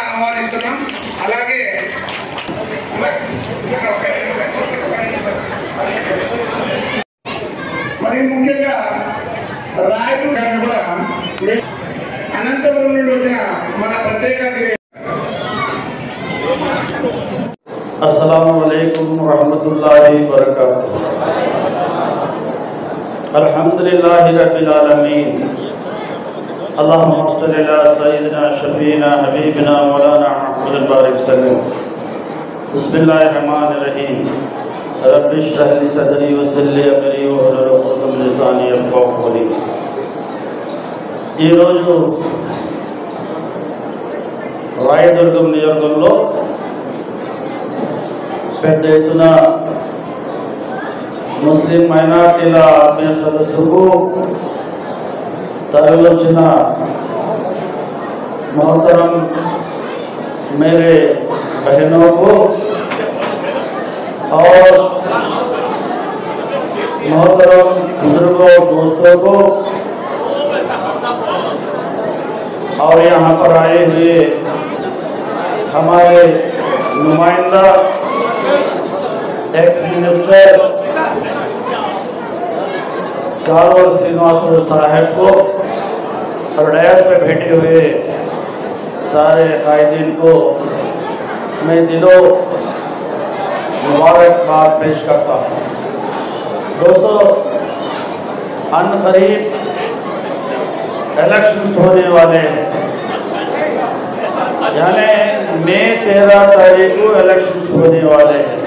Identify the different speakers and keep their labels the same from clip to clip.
Speaker 1: ఆహ్వానిస్తున్నాం. అలాగే మరి ముఖ్యంగా రాయటూరు గారిని కూడా అనంతపురం నుండి వచ్చిన మన ప్రత్యేక
Speaker 2: अस्सलामु अलैकुम रहमतुल्लाहि बरकातुहू। अल्हम्दुलिल्लाहि रब्बिल आलमीन। अल्लाहुम्मा सल्लि अला सय्यिदिना शफीना हबीबिना मौलाना मुहम्मद बारिक वसल्लम। बिस्मिल्लाहिर रहमानिर रहीम। रब्बि इश्रह ली सदरी वयस्सिर अमरी वहलुल उक़दतम मिन लिसानी यफ़क़हू क़ौली। ఈ రోజు రాయదుర్గం నియోజకవర్గంలో పెద్ద ఎత్తున ముస్లిం మైనార్టీల ఆత్మీయ సదస్సుకు తరలివచ్చిన मोहतरम मेरे बहनों को और मोहतरम बुजुर्गों दोस्तों को और यहाँ पर आए हुए हमारे नुमाइंदा एक्स मिनिस्टर कारोल श्रीनिवास साहब को और डयास पे बैठे हुए सारे कायदीन को मैं दिलों मुबारकबाद पेश करता हूँ। दोस्तों, अनकरीब इलेक्शंस होने वाले हैं, यानी मई 13 तारीख को इलेक्शंस होने वाले हैं।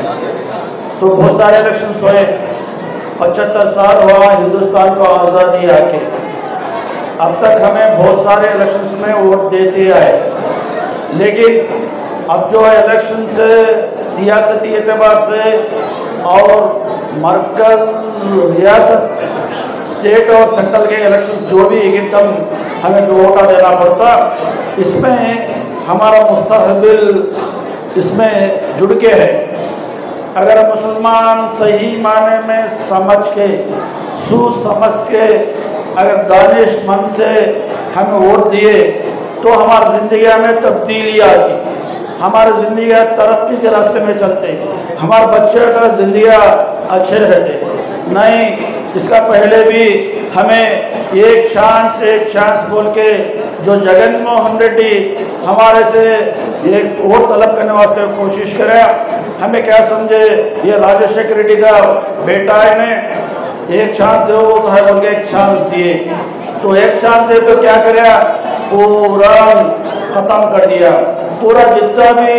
Speaker 2: तो बहुत सारे इलेक्शंस हुए, 75 साल हुआ हिंदुस्तान को आज़ादी आके। अब तक हमें बहुत सारे इलेक्शंस में वोट देते आए, लेकिन अब जो इलेक्शन से सियासती एतबार से और मरकज़ रियासत स्टेट और सेंट्रल के इलेक्शंस दो भी एकदम हमें वोटा देना पड़ता। इसमें हमारा मुस्तक़बिल इसमें जुड़ के है। अगर मुसलमान सही माने में समझ के सोच समझ के अगर दानिशमंद से हमें वोट दिए तो हमारी ज़िंदगी में तब्दीली आती, हमारी ज़िंदगी तरक्की के रास्ते में चलते, हमारे बच्चे का ज़िंदगी अच्छे रहते। नहीं, इसका पहले भी हमें एक चांस बोल के जो जगनमोहन रेड्डी हमारे से एक वोट तलब करने वास्ते कोशिश करे, हमें क्या समझे ये राजशेखर रेड्डी का बेटा है, ने एक चांस दो तो है बोल के एक चांस दिए, तो एक चांस दे तो क्या करे, पूरा ख़त्म कर दिया। पूरा जितना भी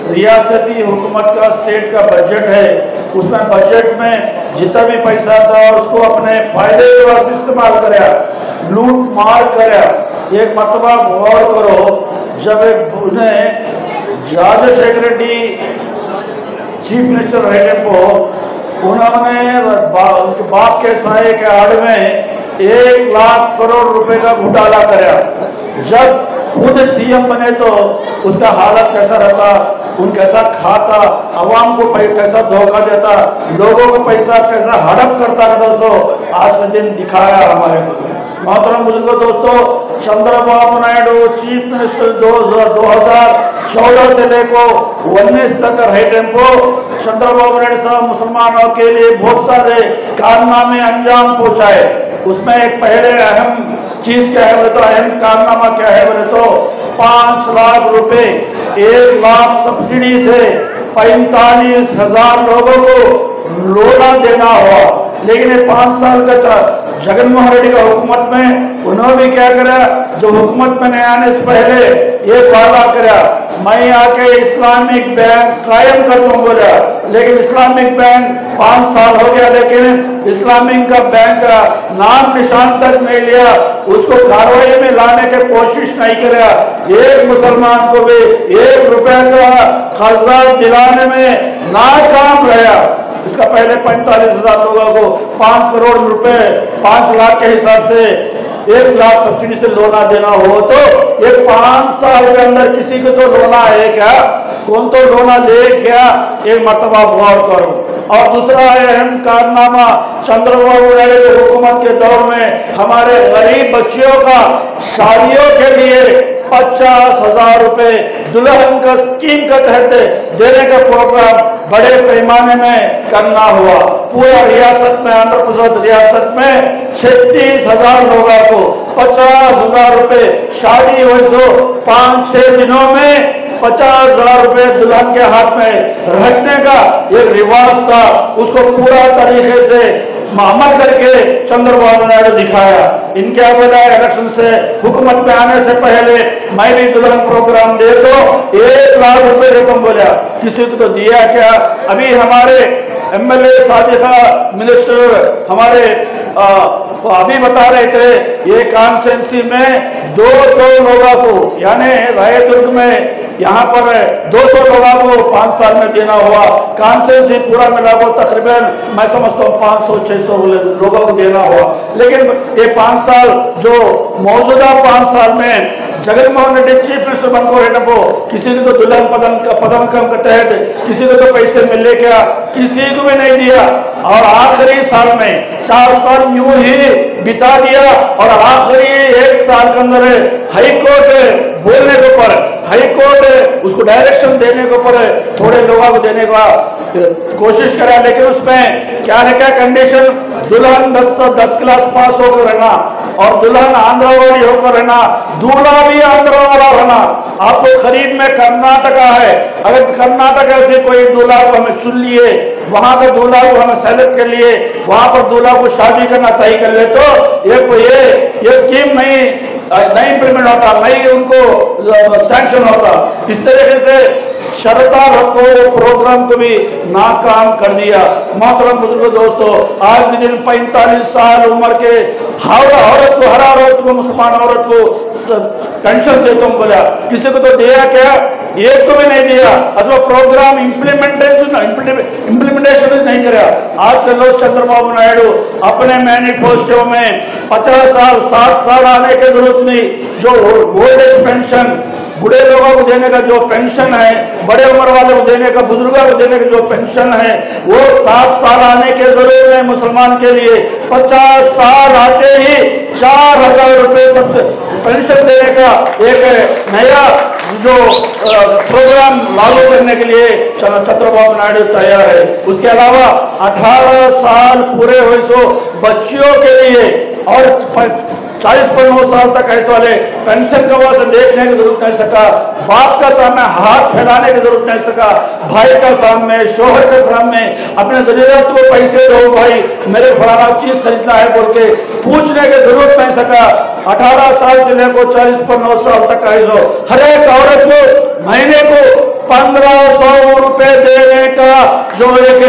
Speaker 2: रियासती हुकूमत का स्टेट का बजट है, उसमें बजट में जितना भी पैसा था उसको अपने फायदे के वास्ते इस्तेमाल कराया, लूट मार कराया। एक मरतबा गौर करो, जब उन्हें राजशेखर रेड्डी चीफ मिनिस्टर रहने को उन्होंने उनके बाप के साये के आड़ में 1 लाख करोड़ रुपए का घोटाला कराया। जब खुद सीएम बने तो उसका हालत कैसा रहता, उन कैसा खाता, अवाम को कैसा धोखा देता, लोगों को पैसा कैसा हड़प करता था। दोस्तों, आज का दिन दिखाया हमारे को। मोहतरम बुजुर्गों, दोस्तों, चंद्रबाबू नायडू चीफ मिनिस्टर 2014 से लेकर 19 तक रहे टेम्पो। चंद्रबाबू नायडू साहब मुसलमानों के लिए बहुत सारे कारनामे अंजाम पहुँचाए। उसमें एक पहले अहम चीज क्या है बोले तो, अहम कारनामा क्या है बोले तो 5 लाख रुपए 1 लाख सब्सिडी से 45,000 लोगों को लोना देना हुआ। लेकिन 5 साल का जगनमोहन रेड्डी का हुकूमत में उन्होंने भी क्या करा, जो हुकूमत में नहीं आने से पहले ये वादा करा, मैं आके इस्लामिक बैंक कायम कर दूँ बोला। लेकिन इस्लामिक बैंक 5 साल हो गया, लेकिन इस्लामिक का बैंक का नाम निशान तक नहीं लिया, उसको कार्रवाई में लाने की कोशिश नहीं करा। एक मुसलमान को भी 1 रुपए का कर्जा दिलाने में नाकाम रहा। इसका पहले 45,000 लोगों को 5 करोड़ रुपए 5 लाख के हिसाब से 1 लाख सब्सिडी से लोना देना हो तो ये 5 साल के अंदर किसी को तो लोना है क्या? कौन तो लोना ले क्या? एक मरतबा गौर करो। और दूसरा अहम कारनामा चंद्रबाबू नायडू की हुकूमत के दौर में हमारे गरीब बच्चियों का शादियों के लिए 50,000 रुपए दुल्हन का स्कीम के तहत देने का प्रोग्राम बड़े पैमाने में करना हुआ। पूरा रियासत में, आंध्र प्रदेश रियासत में 36,000 लोगों को 50,000 रुपए शादी हुई सो 5-6 दिनों में 50,000 रुपए दुल्हन के हाथ में रखने का एक रिवाज था। उसको पूरा तरीके से अमल करके चंद्रबाबू नायडू दिखाया। इनके अगला इलेक्शन से हुकूमत में आने से पहले मैं भी दुल्हन प्रोग्राम दे दो, 1 लाख रुपए रकम बोला, किसी को तो दिया क्या? अभी हमारे एमएलए साजिदा मिनिस्टर हमारे अभी बता रहे थे ये कॉन्स्टिट्यूंसी में 200 लोगों को, यानी रायदुर्ग में यहाँ पर 200 लोगों को 5 साल में देना हुआ। कॉन्स्टिट्यूंसी पूरा मिला को तकरीबन मैं समझता हूँ 500-600 लोगों को देना हुआ। लेकिन ये 5 साल जो मौजूदा 5 साल में जगनमोहन रेड्डी चीफ मिनिस्टर बनकर रहने को किसी को तो दुल्हन पदम के तहत किसी को तो पैसे मिले क्या? किसी को भी नहीं दिया। और आखिरी साल में 4 साल यूं ही बिता दिया और आखिरी 1 साल के अंदर हाई कोर्ट बोलने के ऊपर, हाई कोर्ट उसको डायरेक्शन देने के ऊपर थोड़े लोगों को देने का कोशिश करा। लेकिन उसमें क्या है, क्या कंडीशन, दुल्हन 10 क्लास पास होकर रहना और दुल्हन आंध्रवाड़ी होकर रहना, दूल्हा भी आंध्रा वाला रहना। आपको खरीद में कर्नाटका है, अगर कर्नाटका से कोई दूल्हा को हमें चुन लिए, वहां का दूल्हा को हमें सेलेक्ट कर लिए, वहां पर दूल्हा को शादी करना तय कर ले तो ये स्कीम नहीं इंप्लीमेंट होता, नहीं उनको सैंक्शन होता। इस तरीके से शरतार को प्रोग्राम को भी नाकाम कर दिया। मोहतरम बुजुर्ग दोस्तों, आज के दिन 45 साल उम्र के हर औरत को मुसलमान औरत को पेंशन देता हूँ बोला, किसी को तो दिया क्या? एक को भी नहीं दिया। अथवा प्रोग्राम इम्प्लीमेंटेशन नहीं करा। आज के लोग चंद्रबाबू नायडू अपने मैनिफेस्टो में 50 साल 60 साल आने की जरूरत नहीं, जो ओल्ड एज पेंशन बूढ़े लोगों को देने का जो पेंशन है, बड़े उम्र वालों को देने का, बुजुर्गों को देने का जो पेंशन है, वो 60 साल आने के जरूरत है मुसलमान के लिए। 50 साल आते ही 4,000 रुपए सबसे पेंशन देने का एक नया जो प्रोग्राम लागू करने के लिए चंद्रबाबू नायडू तैयार है। उसके अलावा 18 साल पूरे हुए सो बच्चियों के लिए और 40-50 साल तक ऐसे वाले पेंशन का वजह से देखने की जरूरत नहीं सका, बाप का सामने हाथ फैलाने की जरूरत नहीं सका, भाई का सामने, शोहर के सामने अपने जरूरत को पैसे दो भाई मेरे फलाना चीज खरीदना है बोल के पूछने की जरूरत नहीं सका। 18 साल से लेकर 40-50 साल तक ऐसा हर एक औरत को महीने को 1500 रुपए देने का जो एक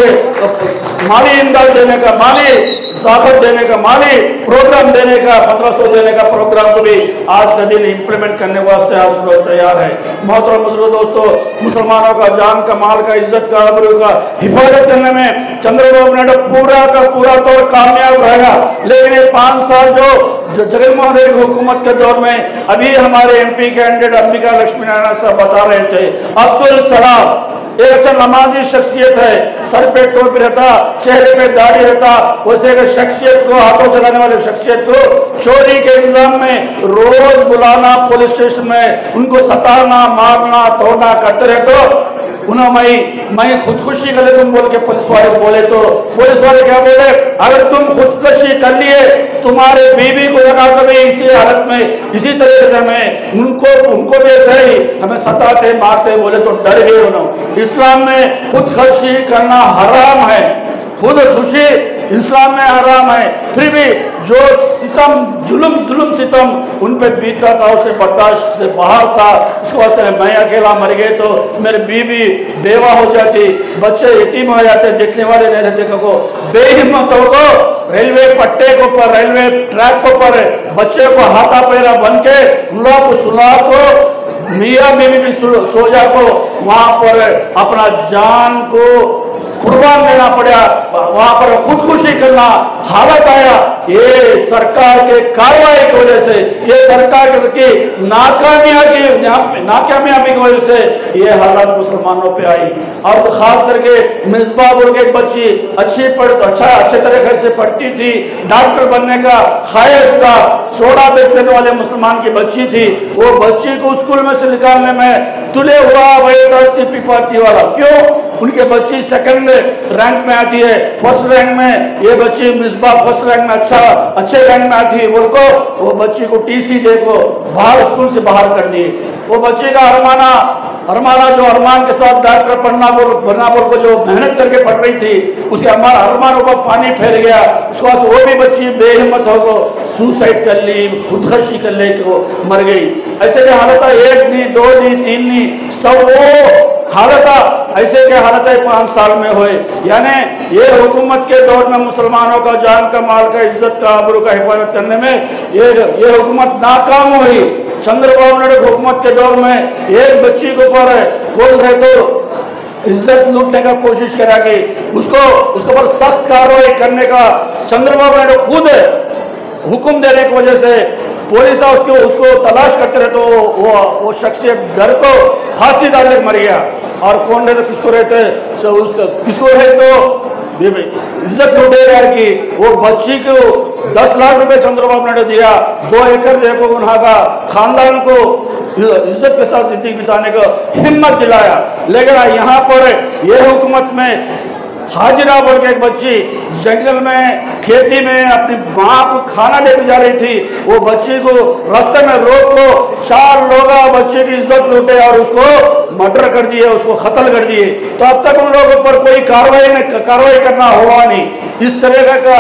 Speaker 2: माली इमदाद देने का, माली ताकत देने का, माली प्रोग्राम देने का, 1500 देने का प्रोग्राम को भी आज का दिन इंप्लीमेंट करने वास्ते आज लोग तैयार है। मोहतरम बुजुर्ग दोस्तों, मुसलमानों का जान का, माल का, इज्जत का, आबरू का हिफाजत करने में चंद्रबाबू नायडू पूरा का पूरा तौर कामयाब रहेगा। लेकिन ये 5 साल जो जगनमोहन रेड्डी हुकूमत के दौर में अभी हमारे एमपी कैंडिडेट अंबिका लक्ष्मी नारायण साहब बता रहे थे, अब्दुल सलाम एक अच्छा नमाजी शख्सियत है, सर पे टोपी रहता, चेहरे पे दाढ़ी रहता, वैसे एक शख्सियत को, ऑटो चलाने वाले शख्सियत को चोरी के इल्जाम में रोज बुलाना पुलिस स्टेशन में, उनको सताना, मारना, तोड़ना करते रहे। तो उन्होंने मैं खुदकुशी कर ले तुम बोल के पुलिस वाले को बोले तो पुलिस वाले क्या बोले, अगर तुम खुदकुशी कर लिए तुम्हारे बीवी को लगा कभी इसी हालत में इसी तरीके से हमें उनको भी ऐसे ही हमें सताते मारते बोले तो डर गए उन्होंने। इस्लाम में खुदकुशी करना हराम है, खुदकुशी इस्लाम में हराम है, फिर भी जो सितम जुल्म सितम उन पर बीता था उसे बर्दाश्त से बाहर था। उसके वास्ते मैं अकेला मर गए तो मेरी बीवी बेवा हो जाती, बच्चे यतीम हो जाते, देखने वाले नहीं रहते। को बेहिम्मतों को रेलवे पट्टे के ऊपर, रेलवे ट्रैक के ऊपर बच्चे को हाथा पैरा बन के उल्ला को सुला को मियाँ बीवी भी सो जा को वहां पर अपना जान को कुर्बान देना पड़ा, वहां पर खुदकुशी करना हालत आया। ये सरकार के कार्रवाई की वजह से, ये सरकार की नाकामयाबी की वजह से ये हालत मुसलमानों पे आई। और खास करके मिसबा बोल के एक बच्ची अच्छे तरीके से पढ़ती थी, डॉक्टर बनने का ख्वाहिश था, सोडा बेचने वाले मुसलमान की बच्ची थी, वो बच्ची को स्कूल में से निकालने में तुले हुआ वैसा सीपी पार्टी वाला। क्यों? उनके बच्ची सेकंड रैंक में आती है, फर्स्ट रैंक में ये बच्ची मिसबा फर्स्ट रैंक में अच्छे रैंक में आती है बोल को वो बच्ची को टीसी देखो बाहर स्कूल से बाहर कर दिए। वो बच्ची का अरमाना जो अरमान के साथ डॉक्टर बनना बोल को जो मेहनत करके पढ़ रही थी, उसे अरमानों पर पानी फैल गया। उसके बाद वो भी बच्ची बेहिम्मत होकर सुसाइड कर ली, खुदकशी कर ले कि वो मर गई। ऐसे की हालत है, 1 नहीं 2 नहीं 3 नहीं, सब वो हालत ऐसे के हालत 5 साल में हुए। यानी ये हुकूमत के दौर में मुसलमानों का जान का, माल का, इज्जत का, आबरू का हिफाजत करने में ये हुकूमत नाकाम हुई। चंद्रबाबू नायडू हुकूमत के दौर में एक बच्ची के ऊपर बोल रहे तो इज्जत लूटने का कोशिश करा कि उसके ऊपर सख्त कार्रवाई करने का चंद्रबाबू नायडू खुद हुक्म देने की वजह से पुलिस उसको तलाश करते रहे तो वो शख्स डर को फांसी डालने मर गया। और कौन रहते किसको रहते किसको रहे तो इज्जत लुटेगा कि वो बच्ची को 10 लाख रुपए चंद्रबाबू नायडू दिया, 2 एकड़ देखो उनका खानदान को इज्जत के साथ जिंदगी बिताने को हिम्मत दिलाया। लेकिन यहाँ पर यह हुकूमत में हाजिरा बोल के एक बच्ची जंगल में खेती में अपनी माँ को खाना लेके जा रही थी, वो बच्ची को रास्ते में रोक को 4 लोग बच्चे की इज्जत लूटे और उसको मर्डर कर दिए, उसको कत्ल कर दिए। तो अब तक उन लोगों पर कोई कार्रवाई करना हुआ नहीं। इस तरह का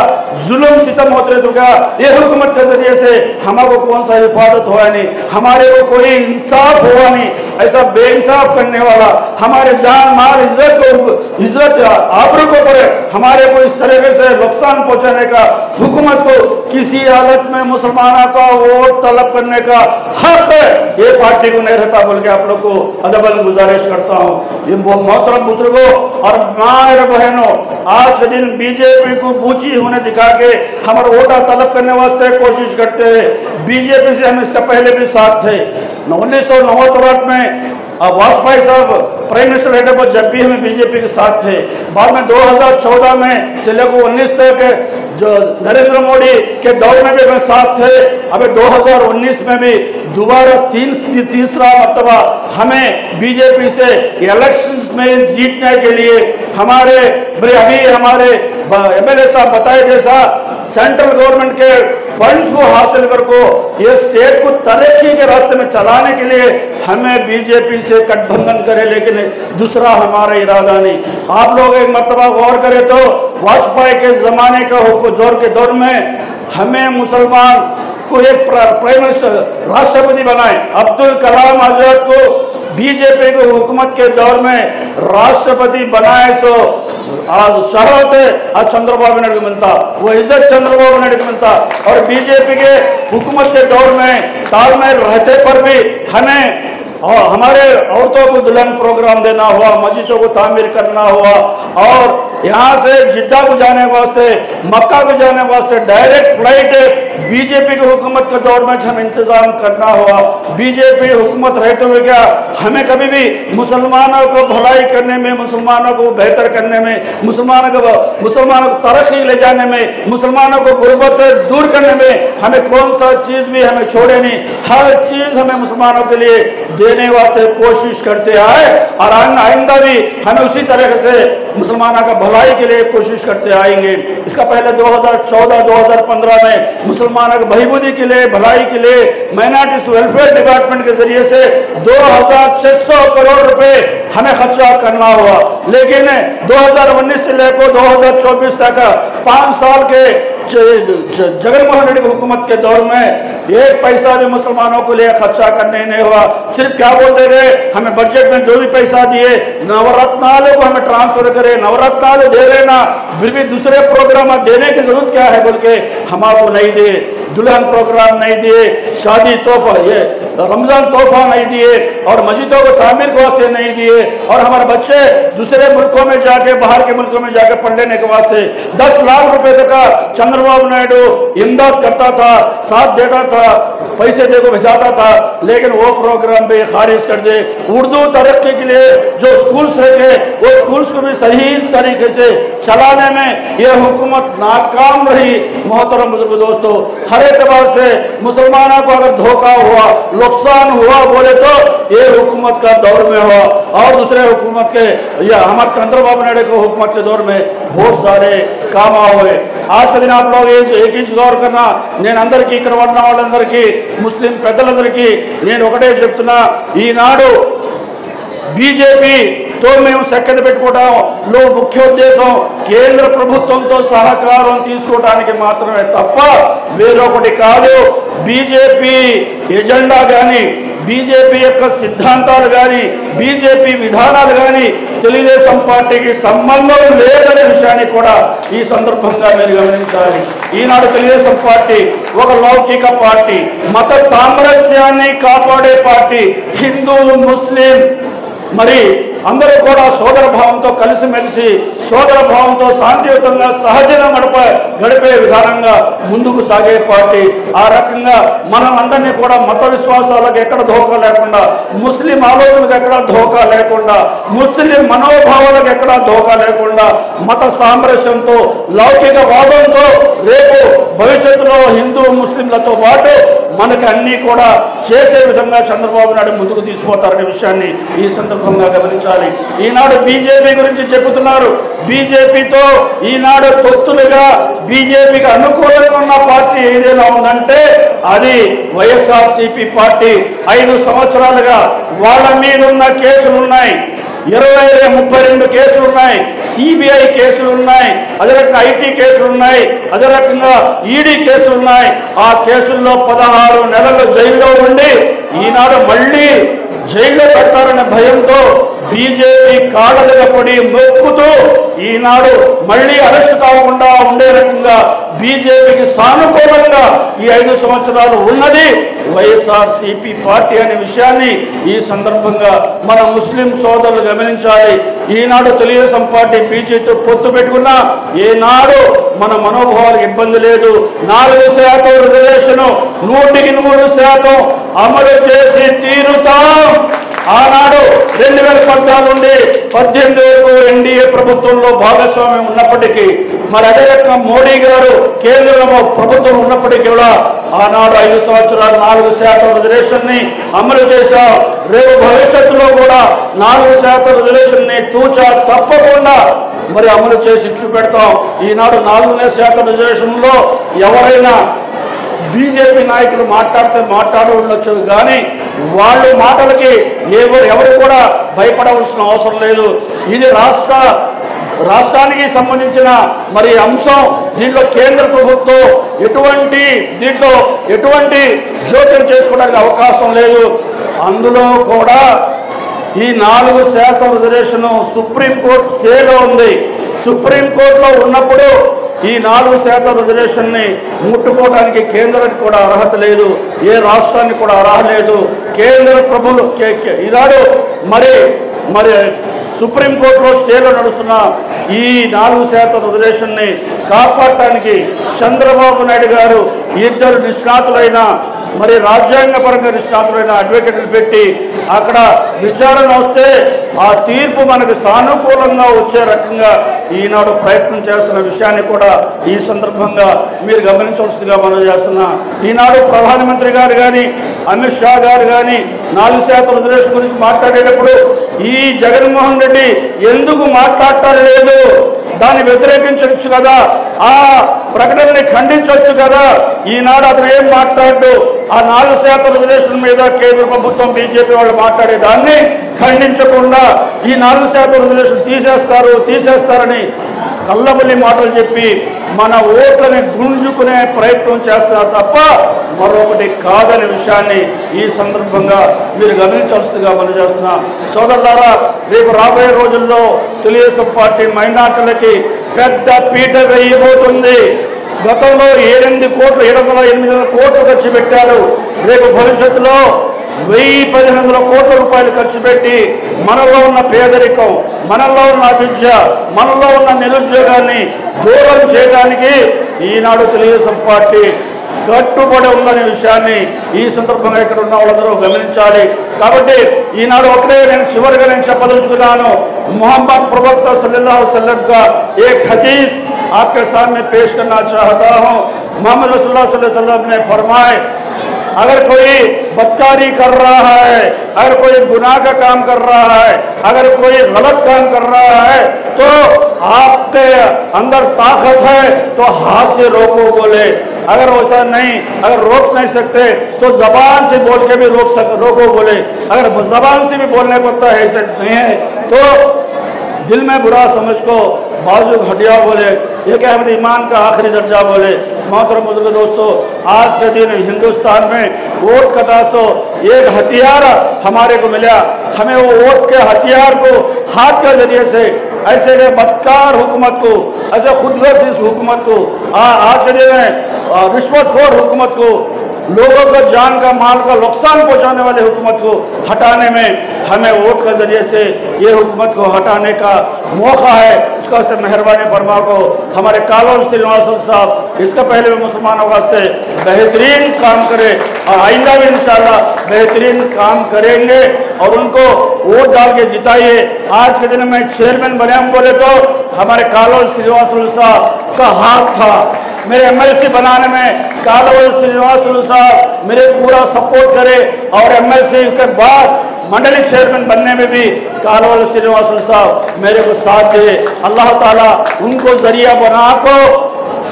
Speaker 2: जुल्म सितम होते तो क्या ये हुकूमत के जरिए से हमारे को कौन सा हिफाजत हुआ नहीं, हमारे को कोई इंसाफ हुआ नहीं। ऐसा बेइंसाफ करने वाला हमारे जान माल इज्जत आबरू को पर हमारे को इस तरीके से नुकसान पहुंचाने का हुकूमत को किसी हालत में मुसलमानों का वोट तलब करने का हक है, ये पार्टी को नहीं रहता बोल के आप लोग को अदबन गुजारिश करता हूँ। ये मोहतरम बुजुर्गों और माँ बहनों, आज के दिन बीजेपी को बूची होने दिखा के हमारे वोटा तलब करने वास्ते कोशिश करते हैं। बीजेपी से हम इसका पहले भी साथ थे। 1989 में वाजपेयी साहब प्राइम मिनिस्टर रहने पर जब भी हमें बीजेपी के साथ थे। बाद में 2014 में से लेकर 19 तक जो नरेंद्र मोदी के दौर में भी हमें साथ थे। अभी 2019 में भी दोबारा तीसरा मरतबा हमें बीजेपी से इलेक्शंस में जीतने के लिए हमारे एमएलए साहब बताए जैसा सेंट्रल गवर्नमेंट के फंड्स को हासिल कर को ये स्टेट को तरक्की के रास्ते में चलाने के लिए हमें बीजेपी से गठबंधन करे, लेकिन दूसरा हमारा इरादा नहीं। आप लोग एक मरतबा गौर करें तो वाजपेयी के जमाने का जोर के दौर में हमें मुसलमान को एक प्राइम मिनिस्टर राष्ट्रपति बनाए। अब्दुल कलाम आजाद को बीजेपी को हुकूमत के दौर में राष्ट्रपति बनाए। सो आज शहरत आज चंद्रबाबू नायडू को मिलता, वो इज्जत चंद्रबाबू नायडू को मिलता। और बीजेपी के हुकूमत के दौर में तालमेल रहते पर भी हमें और हमारे औरतों को दुल्हन प्रोग्राम देना हुआ, मस्जिदों को तामीर करना हुआ, और यहाँ से जिद्दा को जाने वास्ते, मक्का को जाने वास्ते डायरेक्ट फ्लाइट बीजेपी की हुकूमत के दौर में हमें इंतजाम करना हुआ। बीजेपी हुकूमत रहते हुए क्या हमें कभी भी मुसलमानों को भलाई करने में, मुसलमानों को बेहतर करने में, मुसलमानों को तरक्की ले जाने में, मुसलमानों को गुर्बत दूर करने में हमें कौन सा चीज़ भी हमें छोड़े नहीं। हर चीज़ हमें मुसलमानों के लिए देने वास्ते कोशिश करते आए और आइंदा भी हमें उसी तरह से मुसलमानों का भलाई के लिए कोशिश करते आएंगे। इसका पहले 2014-2015 में मुसलमानों की बहिबूदी के लिए, भलाई के लिए माइनॉरिटीज वेलफेयर डिपार्टमेंट के जरिए से 2600 करोड़ रुपए हमें खर्चा करना हुआ। लेकिन 2019 से लेकर 2024 तक 5 साल के जगनमोहन रेड्डी हुकूमत के दौर में एक पैसा भी मुसलमानों को लिए खर्चा करने नहीं हुआ। सिर्फ क्या बोलते गए, हमें बजट में जो भी पैसा दिए नवरत्नालय को हमें ट्रांसफर करे, नवरत्नालय दे रहे ना, फिर भी दूसरे प्रोग्राम देने की जरूरत क्या है बोल के हम आपको नहीं दिए, दुल्हन प्रोग्राम नहीं दिए, शादी तोहफा ये रमजान तोहफा नहीं दिए, और मस्जिदों को तामीर के वास्ते नहीं दिए, और हमारे बच्चे दूसरे मुल्कों में जाके बाहर के मुल्कों में जाके पढ़ लेने के वास्ते 10 लाख रुपए तक का चंद्रबाबू नायडू इमदाद करता था, साथ देता था, पैसे दे को भेजाता था, लेकिन वो प्रोग्राम भी खारिज कर दे। उर्दू तरक्की के लिए जो स्कूल्स रखे वो स्कूल्स को भी सही तरीके से चलाने में ये हुकूमत नाकाम रही। मोहतरम बुजुर्ग दोस्तों, हर एतबार से मुसलमानों को अगर धोखा हुआ, नुकसान हुआ बोले तो ये हुकूमत का दौर में हुआ, और दूसरे हुकूमत के या हमारे चंद्रबाबू नायडू को हुकूमत के दौर में बहुत सारे काम हुए। आज के दिन आप लोग एक ही गौर करना, నేను అందరికీ ఇక్కడ ఉన్న వాళ్ళందరికీ ముస్లిం పెద్దలందరికీ నేను ఒకటే చెప్తున్నా, ఈనాడు బీజేపీతో మేము సఖ్యత పెట్టుకోవడంలో ముఖ్య ఉద్దేశం కేంద్ర ప్రభుత్వంతో సహకారం తీసుకోవడానికి మాత్రమే తప్ప వేరొకటి కాదు। బీజేపీ ఎజెండా కానీ, బీజేపీ యొక్క సిద్ధాంతాలు కానీ, బీజేపీ విధానాలు కానీ తెలుగుదేశం పార్టీకి సంబంధం లేదనే విషయాన్ని కూడా ఈ సందర్భంగా మీరు గమనించాలి। ఈనాడు తెలుగుదేశం పార్టీ ఒక లౌకిక పార్టీ, మత సామరస్యాన్ని కాపాడే పార్టీ, హిందూ ముస్లిం మరి అందరూ కూడా సోదర భావంతో కలిసిమెలిసి సోదర భావంతో శాంతియుతంగా సహజంగా గడిపే విధానంగా ముందుకు సాగే పార్టీ। ఆ రకంగా మనం అందరినీ కూడా మత విశ్వాసాలకు ఎక్కడ ధోకా లేకుండా, ముస్లిం ఆలోచనలకు ఎక్కడ ధోకా లేకుండా, ముస్లిం మనోభావాలకు ఎక్కడ ధోకా లేకుండా, మత సామరస్యంతో లౌకిక వాదంతో రేపు భవిష్యత్తులో హిందూ ముస్లింలతో పాటు మనకి అన్నీ కూడా చేసే విధంగా చంద్రబాబు నాయుడు ముందుకు తీసుకుపోతారనే విషయాన్ని ఈ సందర్భంగా గమనించాలి। ఈనాడు బీజేపీ గురించి చెబుతున్నారు, బీజేపీతో ఈనాడు తొత్తులుగా బీజేపీకి అనుకూలంగా ఉన్న పార్టీ ఏదైనా ఉందంటే అది వైఎస్ఆర్సీపీ పార్టీ। 5 సంవత్సరాలుగా వాళ్ళ మీద ఉన్న కేసులు ఉన్నాయి, 32 కేసులు ఉన్నాయి, సిబిఐ కేసులు ఉన్నాయి, అదే రకంగా ఐటీ కేసులు ఉన్నాయి, అదే రకంగా ఈడీ కేసులు ఉన్నాయి। ఆ కేసుల్లో 16 నెలలు జైల్లో ఉండి ఈనాడు మళ్ళీ జైల్లో పెడతారనే భయంతో బీజేపీ కాళ్ళ దగ్గర పడి మొక్కుతూ ఈనాడు మళ్ళీ అరెస్ట్ కాకుండా ఉండే రకంగా బీజేపీకి సానుకూలంగా ఈ 5 సంవత్సరాలు ఉన్నది వైఎస్ఆర్సీపీ పార్టీ అనే విషయాన్ని ఈ సందర్భంగా మన ముస్లిం సోదరులు గమనించాలి। ఈనాడు తెలుగుదేశం పార్టీ బీజేపీతో పొత్తు పెట్టుకున్నా ఏనాడు మన మనోభావాలకు ఇబ్బంది లేదు। 4% రిజర్వేషన్ 100% అమలు చేసి తీరుతాం। ఆనాడు 2014 నుండి 18 వరకు ఎన్డీఏ ప్రభుత్వంలో భాగస్వామ్యం ఉన్నప్పటికీ, మరి అదే రకంగా మోడీ గారు కేంద్రంలో ప్రభుత్వం ఉన్నప్పటికీ కూడా ఆనాడు 5 సంవత్సరాలు 4% రిజర్వేషన్ని అమలు చేశాం। రేపు భవిష్యత్తులో కూడా 4% రిజర్వేషన్ని తూచా తప్పకుండా మరి అమలు చేసి చూపెడతాం। ఈనాడు 4% రిజర్వేషన్లో ఎవరైనా బీజేపీ నాయకులు మాట్లాడవచ్చు, కానీ వాళ్ళ మాటలకి ఎవరు కూడా భయపడవలసిన అవసరం లేదు। ఇది రాష్ట్రానికి సంబంధించిన మరి అంశం, దీంట్లో కేంద్ర ప్రభుత్వం ఎటువంటి జోక్యం చేసుకోవడానికి అవకాశం లేదు। అందులో కూడా ఈ 4% రిజర్వేషన్ సుప్రీంకోర్టు స్టేలో ఉంది। సుప్రీంకోర్టులో ఉన్నప్పుడు ఈ 4% రిజర్వేషన్ని ముట్టుకోవడానికి కేంద్రానికి కూడా అర్హత లేదు, ఏ రాష్ట్రానికి కూడా అర్హత లేదు। కేంద్ర ప్రభుత్వం ఈనాడు మరి సుప్రీంకోర్టులో స్టేలో నడుస్తున్న ఈ 4% రిజర్వేషన్ని కాపాడటానికి చంద్రబాబు నాయుడు గారు 2 నిష్ణాతులైన మరి రాజ్యాంగపరంగా నిష్ణాతులైన అడ్వకేట్లు పెట్టి అక్కడ విచారణ వస్తే ఆ తీర్పు మనకు సానుకూలంగా వచ్చే రకంగా ఈనాడు ప్రయత్నం చేస్తున్న విషయాన్ని కూడా ఈ సందర్భంగా మీరు గమనించవలసిందిగా మనం చేస్తున్నా। ఈనాడు ప్రధానమంత్రి గారు కానీ అమిత్ షా గారు కానీ 4% రిజర్వేషన్ గురించి మాట్లాడేటప్పుడు ఈ జగన్మోహన్ రెడ్డి ఎందుకు మాట్లాడటం లేదు, దాన్ని వ్యతిరేకించవచ్చు కదా, ఆ ప్రకటనని ఖండించవచ్చు కదా। ఈనాడు అతను ఏం మాట్లాడు, ఆ 4% రిజర్వేషన్ మీద కేంద్ర ప్రభుత్వం బీజేపీ వాళ్ళు మాట్లాడేదాన్ని ఖండించకుండా ఈ 4% రిజర్వేషన్ తీసేస్తారని కళ్ళబుల్లి మాటలు చెప్పి మన ఓట్లని గుంజుకునే ప్రయత్నం చేస్తున్నారు తప్ప మరొకటి కాదనే విషయాన్ని ఈ సందర్భంగా మీరు గమనించాల్సిందిగా మనం చేస్తున్నాం. సోదరులారా, రేపు రాబోయే రోజుల్లో తెలుగుదేశం పార్టీ మైనార్టీలకి పెద్ద పీట వేయబోతుంది. గతంలో 708 కోట్లు ఖర్చు పెట్టారు. రేపు భవిష్యత్తులో 1000-1500 కోట్ల రూపాయలు ఖర్చు పెట్టి మనలో ఉన్న పేదరికం, మనలో ఉన్న విద్య, మనలో ఉన్న నిరుద్యోగాన్ని దూరం చేయడానికి ఈనాడు తెలుగుదేశం పార్టీ కట్టుబడి ఉందనే విషయాన్ని ఈ సందర్భంగా ఇక్కడ ఉన్న వాళ్ళందరూ గమనించాలి. కాబట్టి ఈనాడు ఒకటే చివరిగా నేను చెప్పదలుచుకున్నాను. मोहम्मद प्रवक्ता सल्लल्लाहु अलैहि वसल्लम का एक हदीस आपके सामने पेश करना चाहता हूँ. मोहम्मद रसूलुल्लाह सल्लल्लाहु अलैहि वसल्लम ने फरमाए, अगर कोई बदकारी कर रहा है, अगर कोई गुनाह का काम कर रहा है, अगर कोई गलत काम कर रहा है, तो आपके अंदर ताकत है तो हाथ से रोको बोले. अगर वैसा नहीं, अगर रोक नहीं सकते तो जबान से बोल के भी रोको बोले. अगर जबान से भी बोलने को तो ऐसा नहीं है तो दिल में बुरा समझ को बाजू हटिया बोले. ये क्या है, ईमान का आखिरी दर्जा बोले. मोहतरम बुजुर्ग दोस्तों, आज के दिन हिंदुस्तान में वोट का तो एक हथियार हमारे को मिला. हमें वो वोट के हथियार को हाथ के जरिए से ऐसे बदकार हुकूमत को, ऐसे खुदगर्ज हुकूमत को, आज के दिन रिश्वतखोर हुकूमत को, लोगों को जान का माल का नुकसान पहुंचाने वाले हुकूमत को हटाने में हमें वोट के जरिए से ये हुकूमत को हटाने का मौका है. उसका से मेहरबानी फरमा को हमारे कालोल श्रीनिवासन साहब इसका पहले भी मुसलमानों वास्ते बेहतरीन काम करे और आइंदा भी इंशाल्लाह बेहतरीन काम करेंगे और उनको वोट डाल के जिताइए. आज के दिन में चेयरमैन बने हम बोले तो हमारे कालोल श्रीनिवासन साहब का हाथ था. मेरे एमएलसी बनाने में कालोल श्रीनिवासन साहब मेरे पूरा सपोर्ट करे और एमएलसी के बाद मंडली चेयरमैन बनने में भी कालोल श्रीनिवासन साहब मेरे को साथ दे. अल्लाह ताला उनको जरिया बना को,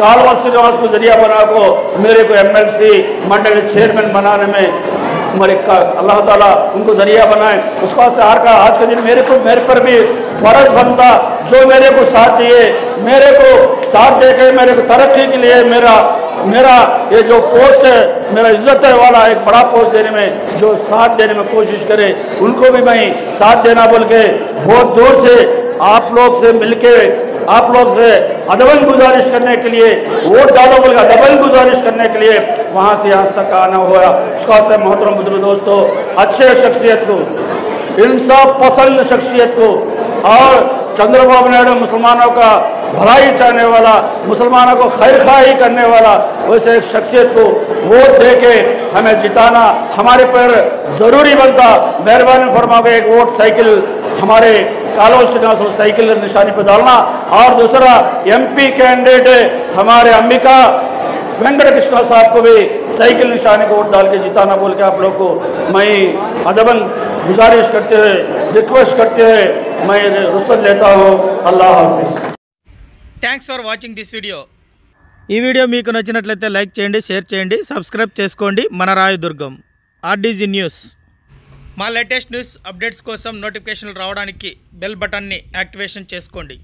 Speaker 2: कालोल श्रीनिवास को जरिया बना को मेरे को एमएलसी मंडली चेयरमैन बनाने में अल्लाह ताला उनको जरिया बनाए. उसके वास्ते आज के दिन मेरे पर भी फर्ज बनता जो मेरे को साथ दिए, मेरे को साथ दे के मेरे को तरक्की के लिए मेरा ये जो पोस्ट है, मेरा इज्जत है वाला एक बड़ा पोस्ट देने में जो साथ देने में कोशिश करे, उनको भी मैं साथ देना बोल के बहुत दूर से आप लोग से मिलके आप लोग से अदबन गुजारिश करने के लिए, वोट डालो बोल के अदबन गुजारिश करने के लिए वहाँ से आज तक आना हुआ. उसका वास्ते मोहतरम बुजुर्ग दोस्तों, अच्छे शख्सियत को, इंसाफ पसंद शख्सियत को और चंद्रबाबू नायडू मुसलमानों का भलाई चाहने वाला, मुसलमानों को खैर खाही करने वाला वैसे एक शख्सियत को वोट दे के हमें जिताना हमारे पर ज़रूरी बनता. मेहरबानी फरमा के एक वोट साइकिल हमारे कालोल श्रीनिवास साइकिल निशानी पर डालना और दूसरा एमपी कैंडिडेट हमारे अंबिका वेंकट कृष्णा साहब को भी साइकिल निशानी को वोट डाल के जिताना बोल के आप लोग को मैं अदबन गुजारिश करते हुए, रिक्वेस्ट करते हुए मैं रुख्सत लेता हूँ. अल्लाह हाफिज़.
Speaker 3: Thanks for watching this video. ఈ వీడియో మీకు నచ్చినట్లయితే లైక్ చేయండి, షేర్ చేయండి, సబ్స్క్రైబ్ చేసుకోండి. మన రాయదుర్గం ఆర్డీజీ న్యూస్. మా లేటెస్ట్ న్యూస్ అప్డేట్స్ కోసం నోటిఫికేషన్లు రావడానికి బెల్ బటన్ని యాక్టివేషన్ చేసుకోండి.